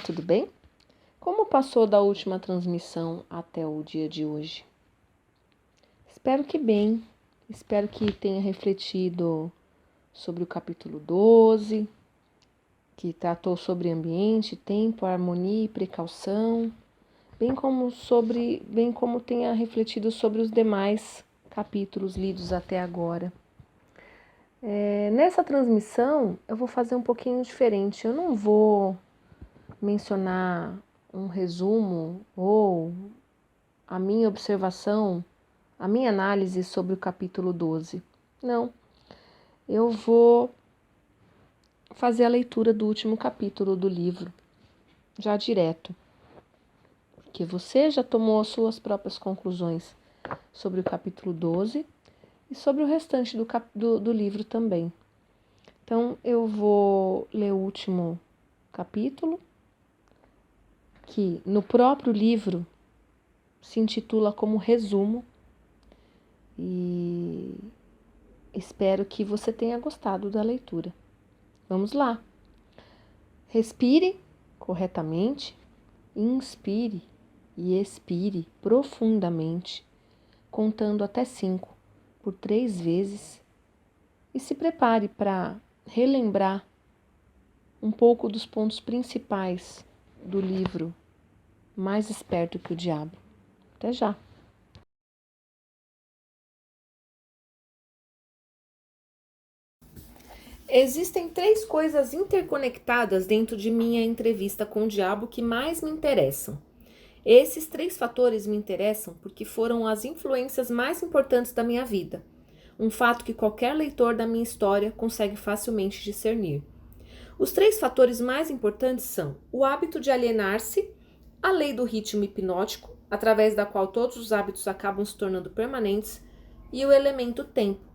tudo bem? Como passou da última transmissão até o dia de hoje? Espero que bem. Espero que tenha refletido sobre o capítulo 12, que tratou sobre ambiente, tempo, harmonia e precaução, bem como tenha refletido sobre os demais capítulos lidos até agora. Nessa transmissão eu vou fazer um pouquinho diferente. Eu não vou mencionar um resumo ou a minha observação, a minha análise sobre o capítulo 12. Não, eu vou fazer a leitura do último capítulo do livro, já direto, porque você já tomou as suas próprias conclusões sobre o capítulo 12 e sobre o restante do livro também. Então, eu vou ler o último capítulo, que no próprio livro se intitula como resumo, e espero que você tenha gostado da leitura. Vamos lá. Respire corretamente, inspire e expire profundamente, contando até 5 por 3 vezes, e se prepare para relembrar um pouco dos pontos principais do livro Mais Esperto que o Diabo. Até já! Existem 3 coisas interconectadas dentro de minha entrevista com o diabo que mais me interessam. Esses 3 fatores me interessam porque foram as influências mais importantes da minha vida. Um fato que qualquer leitor da minha história consegue facilmente discernir. Os 3 fatores mais importantes são o hábito de alienar-se, a lei do ritmo hipnótico, através da qual todos os hábitos acabam se tornando permanentes, e o elemento tempo.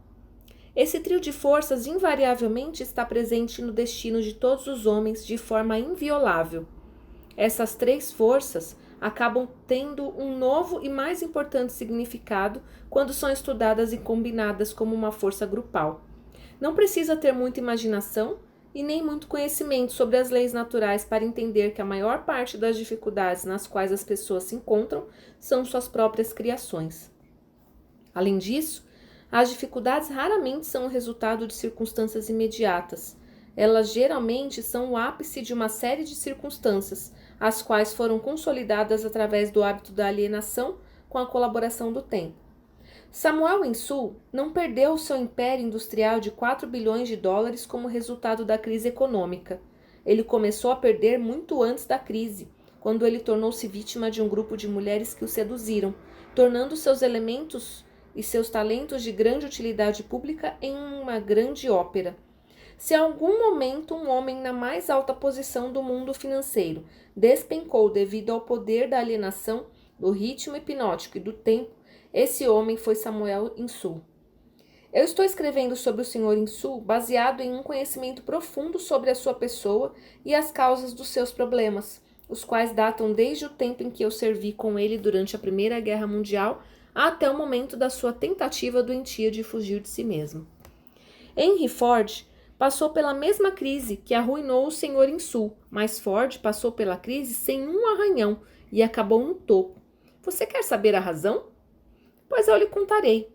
Esse trio de forças invariavelmente está presente no destino de todos os homens de forma inviolável. Essas 3 forças acabam tendo um novo e mais importante significado quando são estudadas e combinadas como uma força grupal. Não precisa ter muita imaginação e nem muito conhecimento sobre as leis naturais para entender que a maior parte das dificuldades nas quais as pessoas se encontram são suas próprias criações. Além disso, as dificuldades raramente são o resultado de circunstâncias imediatas. Elas geralmente são o ápice de uma série de circunstâncias, as quais foram consolidadas através do hábito da alienação com a colaboração do tempo. Samuel Insull não perdeu seu império industrial de 4 bilhões de dólares como resultado da crise econômica. Ele começou a perder muito antes da crise, quando ele tornou-se vítima de um grupo de mulheres que o seduziram, tornando seus elementos e seus talentos de grande utilidade pública em uma grande ópera. Se em algum momento um homem na mais alta posição do mundo financeiro despencou devido ao poder da alienação, do ritmo hipnótico e do tempo, esse homem foi Samuel Insull. Eu estou escrevendo sobre o Sr. Insull baseado em um conhecimento profundo sobre a sua pessoa e as causas dos seus problemas, os quais datam desde o tempo em que eu servi com ele durante a Primeira Guerra Mundial até o momento da sua tentativa doentia de fugir de si mesmo. Henry Ford passou pela mesma crise que arruinou o Sr. Insull, mas Ford passou pela crise sem um arranhão e acabou no topo. Você quer saber a razão? Pois eu lhe contarei.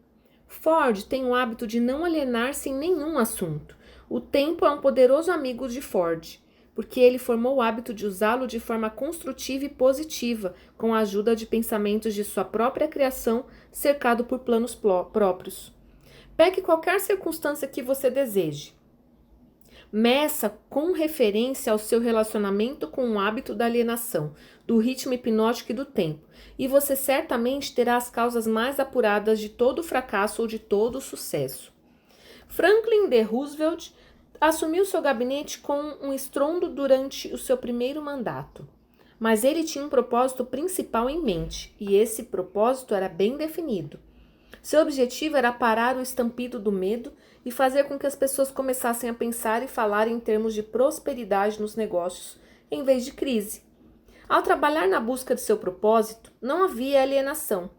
Ford tem o hábito de não alienar-se em nenhum assunto. O tempo é um poderoso amigo de Ford, porque ele formou o hábito de usá-lo de forma construtiva e positiva, com a ajuda de pensamentos de sua própria criação, cercado por planos próprios. Pegue qualquer circunstância que você deseje. Meça com referência ao seu relacionamento com o hábito da alienação, do ritmo hipnótico e do tempo, e você certamente terá as causas mais apuradas de todo o fracasso ou de todo o sucesso. Franklin D. Roosevelt assumiu seu gabinete com um estrondo durante o seu primeiro mandato. Mas ele tinha um propósito principal em mente, e esse propósito era bem definido. Seu objetivo era parar o estampido do medo e fazer com que as pessoas começassem a pensar e falar em termos de prosperidade nos negócios, em vez de crise. Ao trabalhar na busca de seu propósito, não havia alienação.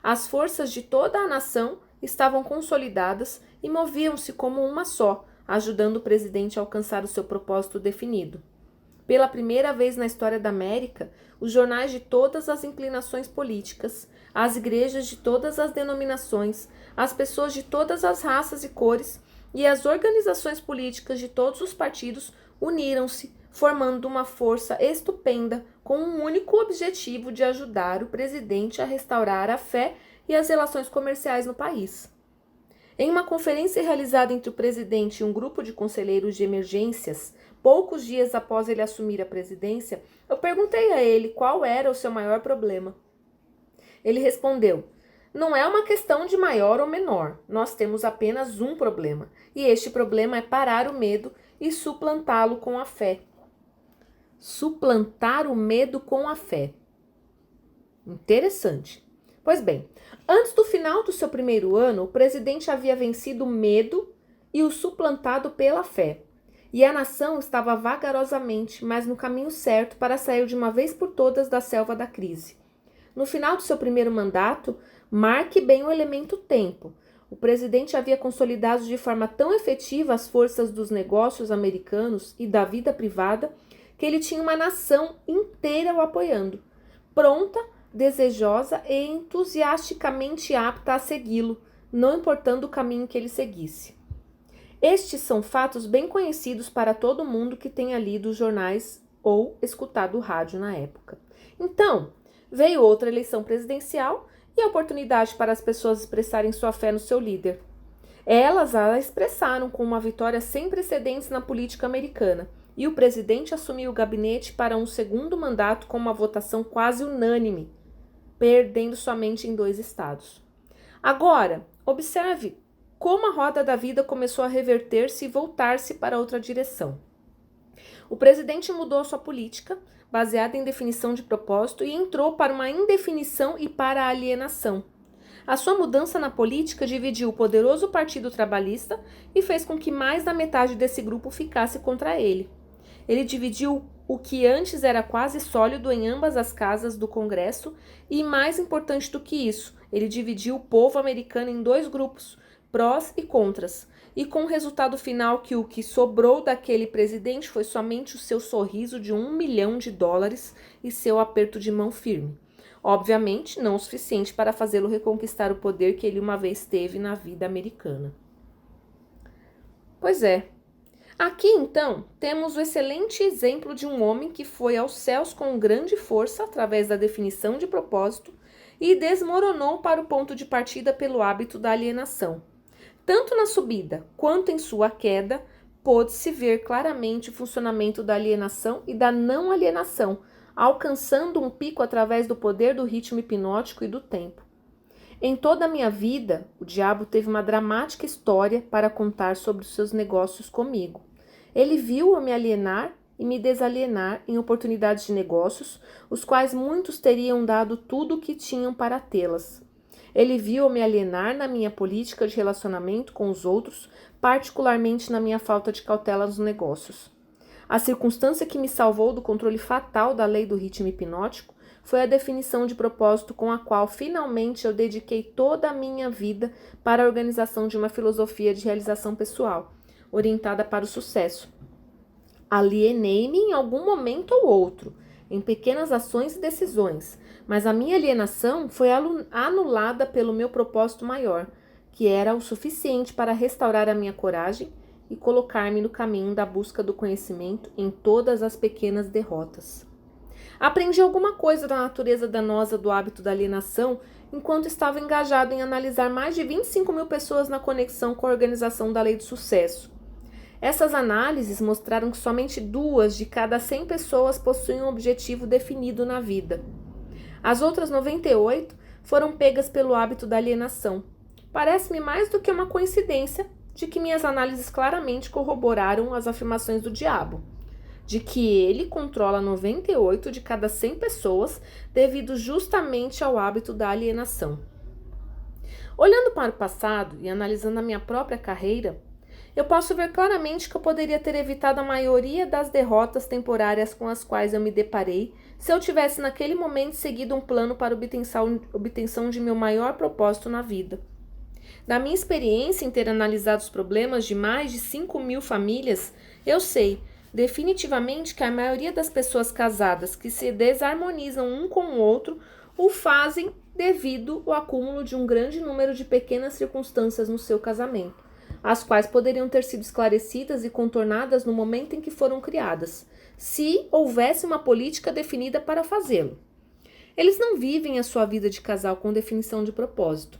As forças de toda a nação estavam consolidadas e moviam-se como uma só, ajudando o presidente a alcançar o seu propósito definido. Pela primeira vez na história da América, os jornais de todas as inclinações políticas, as igrejas de todas as denominações, as pessoas de todas as raças e cores e as organizações políticas de todos os partidos uniram-se, formando uma força estupenda com um único objetivo de ajudar o presidente a restaurar a fé e as relações comerciais no país. Em uma conferência realizada entre o presidente e um grupo de conselheiros de emergências, poucos dias após ele assumir a presidência, eu perguntei a ele qual era o seu maior problema. Ele respondeu: "Não é uma questão de maior ou menor, nós temos apenas um problema, e este problema é parar o medo e suplantá-lo com a fé." Suplantar o medo com a fé. Interessante. Pois bem, antes do final do seu primeiro ano, o presidente havia vencido o medo e o suplantado pela fé. E a nação estava vagarosamente, mas no caminho certo para sair de uma vez por todas da selva da crise. No final do seu primeiro mandato, marque bem o elemento tempo. O presidente havia consolidado de forma tão efetiva as forças dos negócios americanos e da vida privada que ele tinha uma nação inteira o apoiando, pronta, desejosa e entusiasticamente apta a segui-lo, não importando o caminho que ele seguisse. Estes são fatos bem conhecidos para todo mundo que tenha lido os jornais ou escutado o rádio na época. Então, veio outra eleição presidencial e a oportunidade para as pessoas expressarem sua fé no seu líder. Elas a expressaram com uma vitória sem precedentes na política americana, e o presidente assumiu o gabinete para um segundo mandato com uma votação quase unânime, perdendo somente em 2 estados. Agora, observe como a roda da vida começou a reverter-se e voltar-se para outra direção. O presidente mudou a sua política, baseada em definição de propósito, e entrou para uma indefinição e para a alienação. A sua mudança na política dividiu o poderoso Partido Trabalhista e fez com que mais da metade desse grupo ficasse contra ele. Ele dividiu o que antes era quase sólido em ambas as casas do Congresso e, mais importante do que isso, ele dividiu o povo americano em 2 grupos, prós e contras, e com o resultado final que o que sobrou daquele presidente foi somente o seu sorriso de $1 milhão e seu aperto de mão firme. Obviamente, não o suficiente para fazê-lo reconquistar o poder que ele uma vez teve na vida americana. Pois é. Aqui, então, temos o excelente exemplo de um homem que foi aos céus com grande força através da definição de propósito e desmoronou para o ponto de partida pelo hábito da alienação. Tanto na subida quanto em sua queda, pôde-se ver claramente o funcionamento da alienação e da não alienação, alcançando um pico através do poder do ritmo hipnótico e do tempo. Em toda a minha vida, o diabo teve uma dramática história para contar sobre os seus negócios comigo. Ele viu-o me alienar e me desalienar em oportunidades de negócios, os quais muitos teriam dado tudo o que tinham para tê-las. Ele viu-o me alienar na minha política de relacionamento com os outros, particularmente na minha falta de cautela nos negócios. A circunstância que me salvou do controle fatal da lei do ritmo hipnótico foi a definição de propósito com a qual finalmente eu dediquei toda a minha vida para a organização de uma filosofia de realização pessoal, orientada para o sucesso. Alienei-me em algum momento ou outro, em pequenas ações e decisões, mas a minha alienação foi anulada pelo meu propósito maior, que era o suficiente para restaurar a minha coragem e colocar-me no caminho da busca do conhecimento em todas as pequenas derrotas. Aprendi alguma coisa da natureza danosa do hábito da alienação enquanto estava engajado em analisar mais de 25 mil pessoas na conexão com a organização da lei do sucesso. Essas análises mostraram que somente 2 de cada 100 pessoas possuem um objetivo definido na vida. As outras 98 foram pegas pelo hábito da alienação. Parece-me mais do que uma coincidência de que minhas análises claramente corroboraram as afirmações do diabo, de que ele controla 98 de cada 100 pessoas devido justamente ao hábito da alienação. Olhando para o passado e analisando a minha própria carreira, eu posso ver claramente que eu poderia ter evitado a maioria das derrotas temporárias com as quais eu me deparei se eu tivesse naquele momento seguido um plano para obtenção de meu maior propósito na vida. Da minha experiência em ter analisado os problemas de mais de 5 mil famílias, eu sei, definitivamente que a maioria das pessoas casadas que se desarmonizam um com o outro o fazem devido ao acúmulo de um grande número de pequenas circunstâncias no seu casamento, as quais poderiam ter sido esclarecidas e contornadas no momento em que foram criadas, se houvesse uma política definida para fazê-lo. Eles não vivem a sua vida de casal com definição de propósito.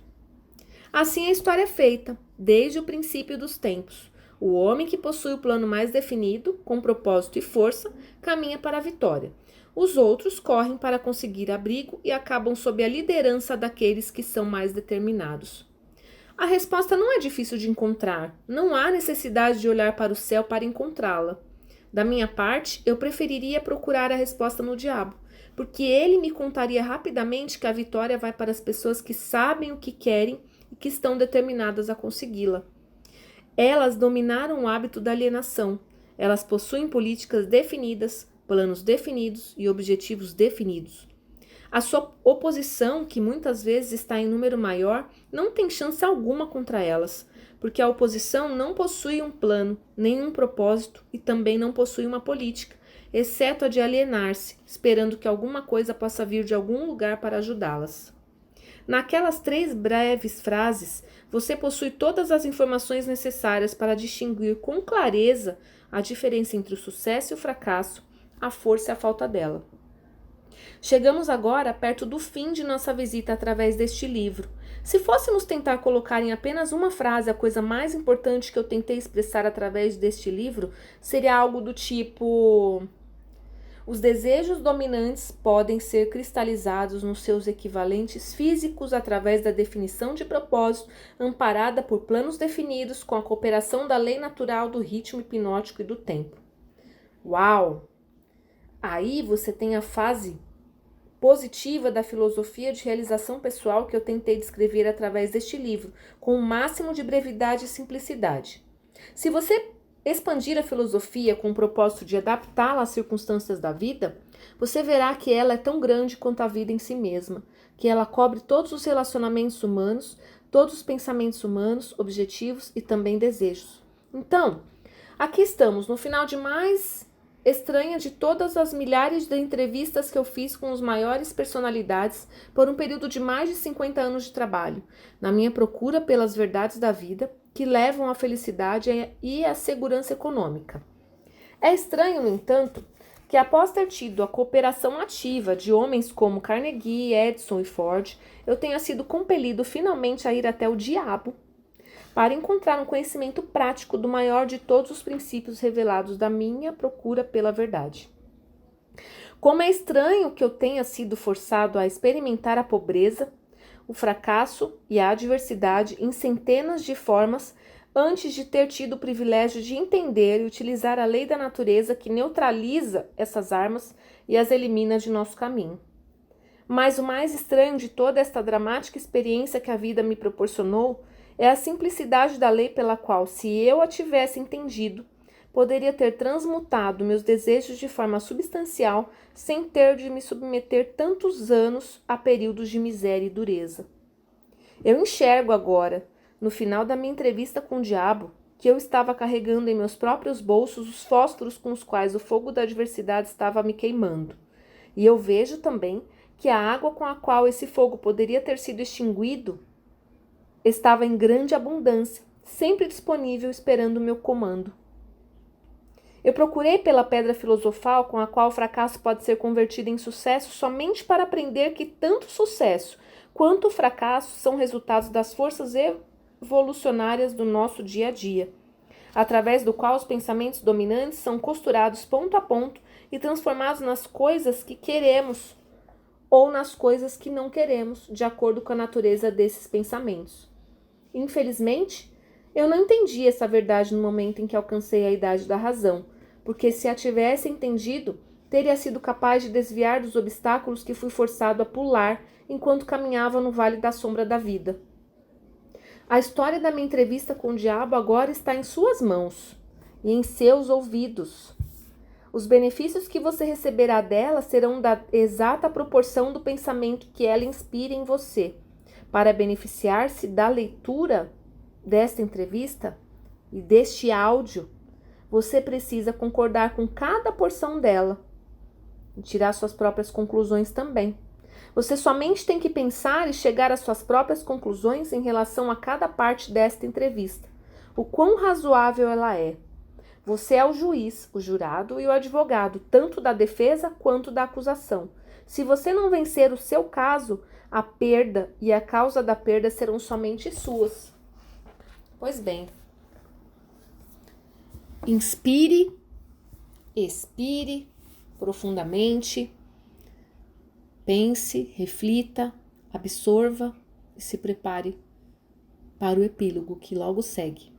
Assim a história é feita, desde o princípio dos tempos. O homem que possui o plano mais definido, com propósito e força, caminha para a vitória. Os outros correm para conseguir abrigo e acabam sob a liderança daqueles que são mais determinados. A resposta não é difícil de encontrar. Não há necessidade de olhar para o céu para encontrá-la. Da minha parte, eu preferiria procurar a resposta no diabo, porque ele me contaria rapidamente que a vitória vai para as pessoas que sabem o que querem e que estão determinadas a consegui-la. Elas dominaram o hábito da alienação. Elas possuem políticas definidas, planos definidos e objetivos definidos. A sua oposição, que muitas vezes está em número maior, não tem chance alguma contra elas, porque a oposição não possui um plano, nem um propósito e também não possui uma política, exceto a de alienar-se, esperando que alguma coisa possa vir de algum lugar para ajudá-las. Naquelas 3 breves frases, você possui todas as informações necessárias para distinguir com clareza a diferença entre o sucesso e o fracasso, a força e a falta dela. Chegamos agora perto do fim de nossa visita através deste livro. Se fôssemos tentar colocar em apenas uma frase a coisa mais importante que eu tentei expressar através deste livro, seria algo do tipo: os desejos dominantes podem ser cristalizados nos seus equivalentes físicos através da definição de propósito, amparada por planos definidos com a cooperação da lei natural do ritmo hipnótico e do tempo. Uau! Aí você tem a fase positiva da filosofia de realização pessoal que eu tentei descrever através deste livro, com o máximo de brevidade e simplicidade. Se você expandir a filosofia com o propósito de adaptá-la às circunstâncias da vida, você verá que ela é tão grande quanto a vida em si mesma, que ela cobre todos os relacionamentos humanos, todos os pensamentos humanos, objetivos e também desejos. Então, aqui estamos, no final de mais estranha de todas as milhares de entrevistas que eu fiz com os maiores personalidades por um período de mais de 50 anos de trabalho, na minha procura pelas verdades da vida que levam à felicidade e à segurança econômica. É estranho, no entanto, que após ter tido a cooperação ativa de homens como Carnegie, Edison e Ford, eu tenha sido compelido finalmente a ir até o diabo para encontrar um conhecimento prático do maior de todos os princípios revelados da minha procura pela verdade. Como é estranho que eu tenha sido forçado a experimentar a pobreza, o fracasso e a adversidade em centenas de formas antes de ter tido o privilégio de entender e utilizar a lei da natureza que neutraliza essas armas e as elimina de nosso caminho. Mas o mais estranho de toda esta dramática experiência que a vida me proporcionou é a simplicidade da lei pela qual, se eu a tivesse entendido, poderia ter transmutado meus desejos de forma substancial sem ter de me submeter tantos anos a períodos de miséria e dureza. Eu enxergo agora, no final da minha entrevista com o diabo, que eu estava carregando em meus próprios bolsos os fósforos com os quais o fogo da adversidade estava me queimando. E eu vejo também que a água com a qual esse fogo poderia ter sido extinguido estava em grande abundância, sempre disponível esperando o meu comando. Eu procurei pela pedra filosofal com a qual o fracasso pode ser convertido em sucesso somente para aprender que tanto o sucesso quanto o fracasso são resultados das forças evolucionárias do nosso dia a dia, através do qual os pensamentos dominantes são costurados ponto a ponto e transformados nas coisas que queremos ou nas coisas que não queremos, de acordo com a natureza desses pensamentos. Infelizmente, eu não entendi essa verdade no momento em que alcancei a idade da razão, porque se a tivesse entendido, teria sido capaz de desviar dos obstáculos que fui forçado a pular enquanto caminhava no vale da sombra da vida. A história da minha entrevista com o diabo agora está em suas mãos e em seus ouvidos. Os benefícios que você receberá dela serão da exata proporção do pensamento que ela inspira em você. Para beneficiar-se da leitura desta entrevista e deste áudio, Você precisa concordar com cada porção dela e tirar suas próprias conclusões também. Você somente tem que pensar e chegar às suas próprias conclusões em relação a cada parte desta entrevista. O quão razoável ela é. Você é o juiz, o jurado e o advogado, tanto da defesa quanto da acusação. Se você não vencer o seu caso, a perda e a causa da perda serão somente suas. Pois bem, inspire, expire profundamente, pense, reflita, absorva e se prepare para o epílogo que logo segue.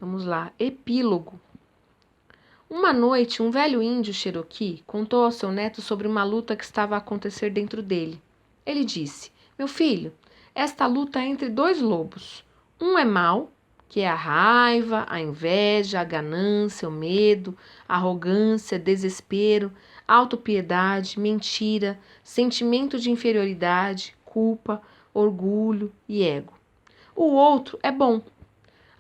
Vamos lá, epílogo. Uma noite, um velho índio Cherokee contou ao seu neto sobre uma luta que estava a acontecer dentro dele. Ele disse: Meu filho, esta luta é entre dois lobos. Um é mau, que é a raiva, a inveja, a ganância, o medo, a arrogância, desespero, autopiedade, mentira, sentimento de inferioridade, culpa, orgulho e ego. O outro é bom.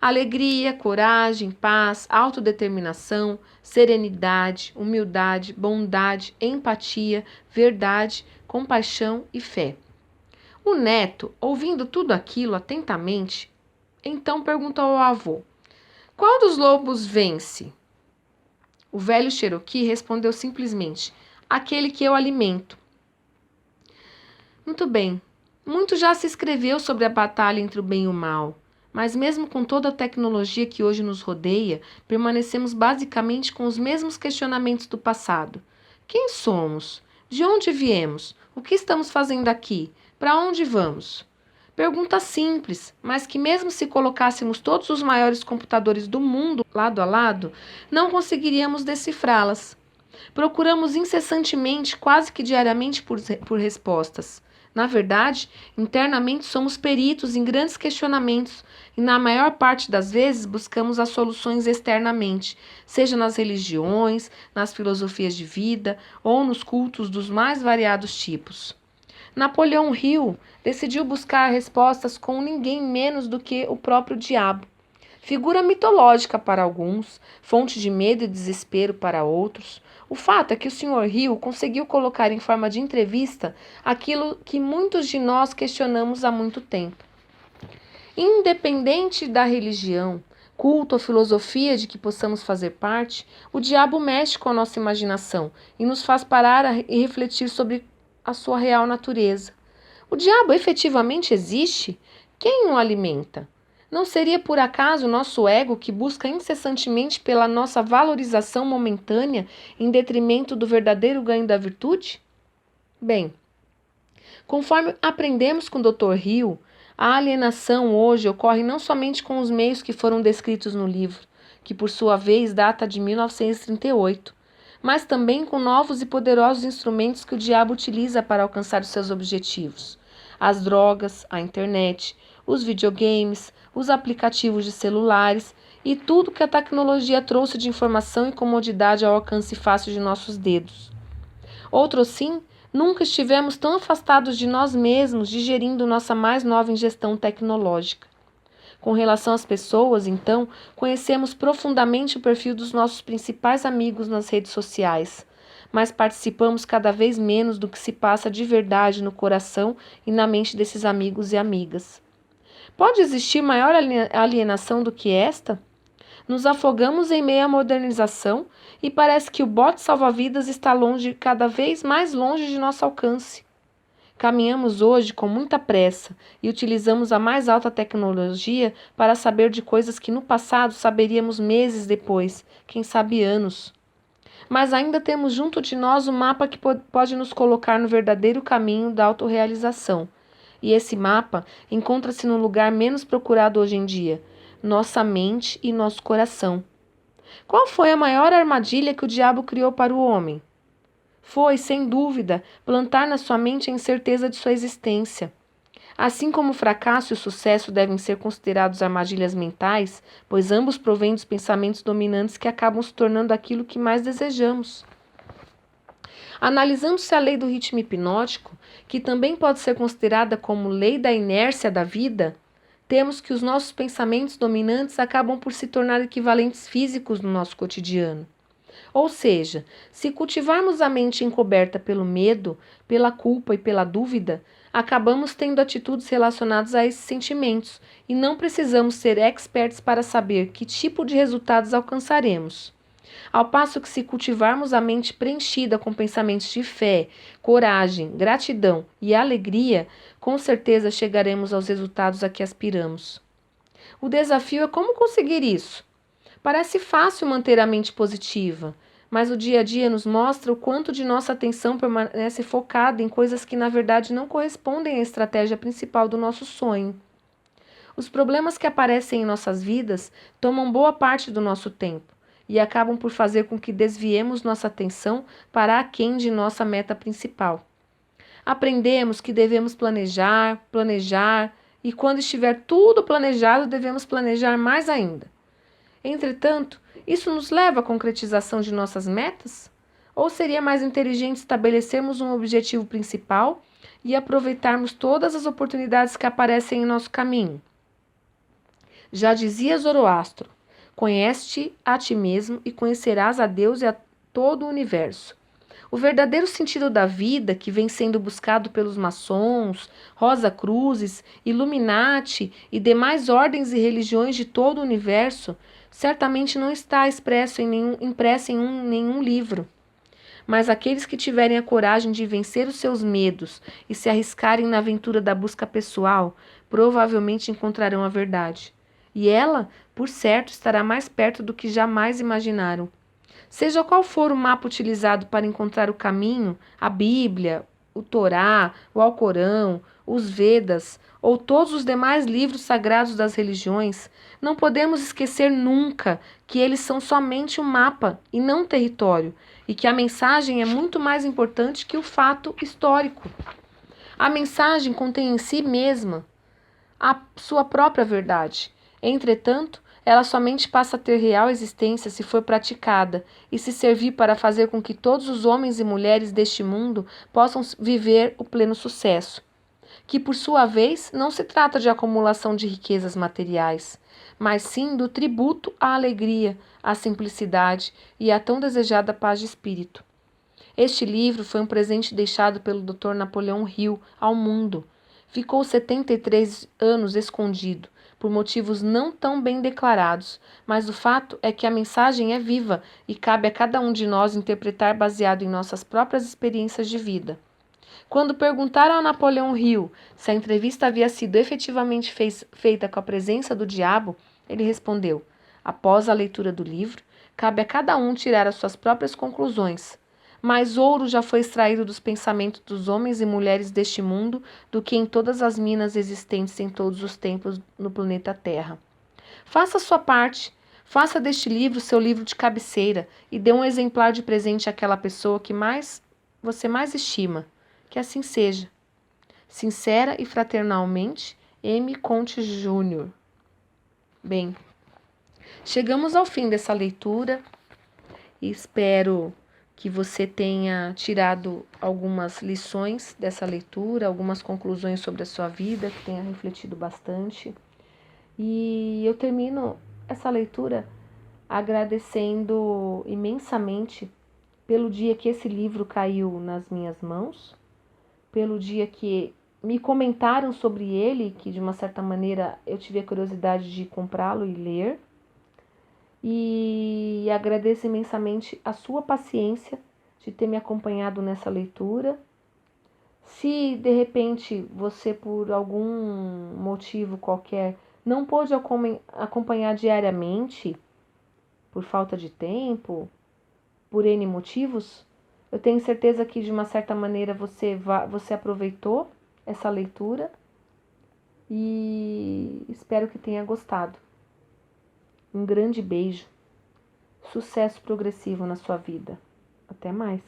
Alegria, coragem, paz, autodeterminação, serenidade, humildade, bondade, empatia, verdade, compaixão e fé. O neto, ouvindo tudo aquilo atentamente, então perguntou ao avô: Qual dos lobos vence? O velho Cherokee respondeu simplesmente: Aquele que eu alimento. Muito bem. Muito já se escreveu sobre a batalha entre o bem e o mal. Mas mesmo com toda a tecnologia que hoje nos rodeia, permanecemos basicamente com os mesmos questionamentos do passado. Quem somos? De onde viemos? O que estamos fazendo aqui? Para onde vamos? Perguntas simples, mas que mesmo se colocássemos todos os maiores computadores do mundo lado a lado, não conseguiríamos decifrá-las. Procuramos incessantemente, quase que diariamente, por respostas. Na verdade, internamente somos peritos em grandes questionamentos e, na maior parte das vezes, buscamos as soluções externamente, seja nas religiões, nas filosofias de vida ou nos cultos dos mais variados tipos. Napoleão Hill decidiu buscar respostas com ninguém menos do que o próprio diabo. Figura mitológica para alguns, fonte de medo e desespero para outros. O fato é que o Sr. Hill conseguiu colocar em forma de entrevista aquilo que muitos de nós questionamos há muito tempo. Independente da religião, culto ou filosofia de que possamos fazer parte, o diabo mexe com a nossa imaginação e nos faz parar e refletir sobre a sua real natureza. O diabo efetivamente existe? Quem o alimenta? Não seria por acaso o nosso ego que busca incessantemente pela nossa valorização momentânea em detrimento do verdadeiro ganho da virtude? Bem, conforme aprendemos com o Dr. Hill, a alienação hoje ocorre não somente com os meios que foram descritos no livro, que por sua vez data de 1938, mas também com novos e poderosos instrumentos que o diabo utiliza para alcançar os seus objetivos. As drogas, a internet, os videogames, os aplicativos de celulares e tudo que a tecnologia trouxe de informação e comodidade ao alcance fácil de nossos dedos. Outro sim, nunca estivemos tão afastados de nós mesmos digerindo nossa mais nova ingestão tecnológica. Com relação às pessoas, então, conhecemos profundamente o perfil dos nossos principais amigos nas redes sociais, mas participamos cada vez menos do que se passa de verdade no coração e na mente desses amigos e amigas. Pode existir maior alienação do que esta? Nos afogamos em meio à modernização e parece que o bote salva-vidas está longe, cada vez mais longe de nosso alcance. Caminhamos hoje com muita pressa e utilizamos a mais alta tecnologia para saber de coisas que no passado saberíamos meses depois, quem sabe anos. Mas ainda temos junto de nós o mapa que pode nos colocar no verdadeiro caminho da autorrealização. E esse mapa encontra-se no lugar menos procurado hoje em dia, nossa mente e nosso coração. Qual foi a maior armadilha que o diabo criou para o homem? Foi, sem dúvida, plantar na sua mente a incerteza de sua existência. Assim como o fracasso e o sucesso devem ser considerados armadilhas mentais, pois ambos provêm dos pensamentos dominantes que acabam se tornando aquilo que mais desejamos. Analisando-se a lei do ritmo hipnótico, que também pode ser considerada como lei da inércia da vida, temos que os nossos pensamentos dominantes acabam por se tornar equivalentes físicos no nosso cotidiano. Ou seja, se cultivarmos a mente encoberta pelo medo, pela culpa e pela dúvida, acabamos tendo atitudes relacionadas a esses sentimentos e não precisamos ser experts para saber que tipo de resultados alcançaremos. Ao passo que, se cultivarmos a mente preenchida com pensamentos de fé, coragem, gratidão e alegria, com certeza chegaremos aos resultados a que aspiramos. O desafio é como conseguir isso. Parece fácil manter a mente positiva, mas o dia a dia nos mostra o quanto de nossa atenção permanece focada em coisas que na verdade não correspondem à estratégia principal do nosso sonho. Os problemas que aparecem em nossas vidas tomam boa parte do nosso tempo e acabam por fazer com que desviemos nossa atenção para aquém de nossa meta principal. Aprendemos que devemos planejar e quando estiver tudo planejado, devemos planejar mais ainda. Entretanto, isso nos leva à concretização de nossas metas? Ou seria mais inteligente estabelecermos um objetivo principal e aproveitarmos todas as oportunidades que aparecem em nosso caminho? Já dizia Zoroastro: conhece-te a ti mesmo e conhecerás a Deus e a todo o universo. O verdadeiro sentido da vida, que vem sendo buscado pelos maçons, Rosa-Cruzes, Illuminati e demais ordens e religiões de todo o universo, certamente não está impresso em nenhum livro. Mas aqueles que tiverem a coragem de vencer os seus medos e se arriscarem na aventura da busca pessoal, provavelmente encontrarão a verdade. E ela, por certo, estará mais perto do que jamais imaginaram. Seja qual for o mapa utilizado para encontrar o caminho, a Bíblia, o Torá, o Alcorão, os Vedas ou todos os demais livros sagrados das religiões, não podemos esquecer nunca que eles são somente um mapa e não um território, e que a mensagem é muito mais importante que o fato histórico. A mensagem contém em si mesma a sua própria verdade. Entretanto, ela somente passa a ter real existência se for praticada e se servir para fazer com que todos os homens e mulheres deste mundo possam viver o pleno sucesso. Que, por sua vez, não se trata de acumulação de riquezas materiais, mas sim do tributo à alegria, à simplicidade e à tão desejada paz de espírito. Este livro foi um presente deixado pelo Dr. Napoleão Hill ao mundo. Ficou 73 anos escondido, por motivos não tão bem declarados, mas o fato é que a mensagem é viva e cabe a cada um de nós interpretar baseado em nossas próprias experiências de vida. Quando perguntaram a Napoleão Hill se a entrevista havia sido efetivamente feita com a presença do diabo, ele respondeu: após a leitura do livro, cabe a cada um tirar as suas próprias conclusões. Mais ouro já foi extraído dos pensamentos dos homens e mulheres deste mundo do que em todas as minas existentes em todos os tempos no planeta Terra. Faça a sua parte, faça deste livro seu livro de cabeceira e dê um exemplar de presente àquela pessoa que você mais estima. Que assim seja. Sincera e fraternalmente, M. Conte Júnior. Bem, chegamos ao fim dessa leitura e espero que você tenha tirado algumas lições dessa leitura, algumas conclusões sobre a sua vida, que tenha refletido bastante. E eu termino essa leitura agradecendo imensamente pelo dia que esse livro caiu nas minhas mãos, pelo dia que me comentaram sobre ele, que de uma certa maneira eu tive a curiosidade de comprá-lo e ler. E agradeço imensamente a sua paciência de ter me acompanhado nessa leitura. Se de repente você, por algum motivo qualquer, não pôde acompanhar diariamente, por falta de tempo, por N motivos, eu tenho certeza que de uma certa maneira você aproveitou essa leitura e espero que tenha gostado. Um grande beijo. Sucesso progressivo na sua vida. Até mais.